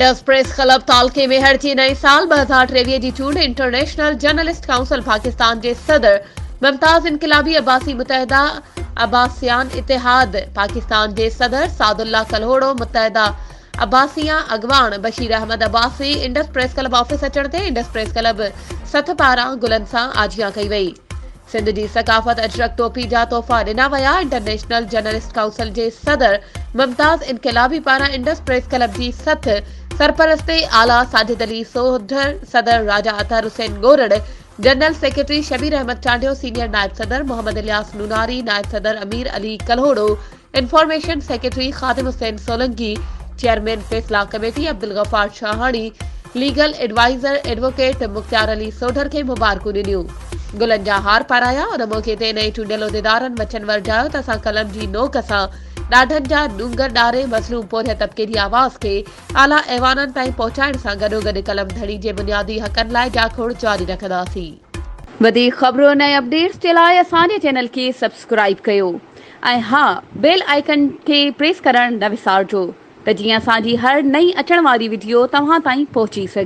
Indus press club तालके में हड़ची नई साल 2023 जी चूंड इंटरनेशनल जर्नलिस्ट काउंसिल पाकिस्तान के सदर मुमताज इनकलाबी अब्बासी मुतहदा अब्बासियान इतिहाद पाकिस्तान के सदर सादुल्ला कलहोड़ो मुतहदा अब्बासिया अगवान Bashir Ahmed Abbasi Indus press club office अचण ते इंडस प्रेस क्लब सथ पारां गुलन सां आजियां कई वई। सिंध जी सकाफ़त अजरक टोपी जा तोहफ़ा ॾिना विया। इंटरनेशनल जर्नलिस्ट काउंसिल जे सदर मुमताज इनकलाबी पारां इंडस प्रेस क्लब जी सथ सरपरस्ती आला साजिद अली सोढर, सदर Raja Athar Hussain Gorar, general secretary Shabbir Ahmed Chandio, senior नायब सदर मोहम्मद इलियास नूनारी, नायब सदर Amir Ali Kalhoro, information secretary Khadim Hussain Solanki, chairman फैसला committee Abdul Ghaffar Shahani, legal adviser advocate Mukhtar Ali Sodhar खे मुबारकूं ॾिनियूं। गुलन जा हार पाराया और मौके ते नई चूंडियल उहिदेदारनि वचन वरजायो त असां कलम जी नोक सां ॾाढनि जा डूंगर ॾारे मज़लूम पोरिया तबिके जी आवाज़ खे आला ऐवाननि ताईं पहुचाइण सां गॾोगॾु कलम धड़ी जे बुनियादी हक़नि लाइ जाखोड़ जारी रखंदासीं। वधीक ख़बरुनि ऐं अपडेट्स जे लाइ असांजे चैनल खे सब्सक्राइब कयो ऐं हा बेल आइकन खे प्रेस करणु न विसारिजो त जीअं असांजी हर नई अचण वारी वीडियो तव्हां ताईं पहुची सघे।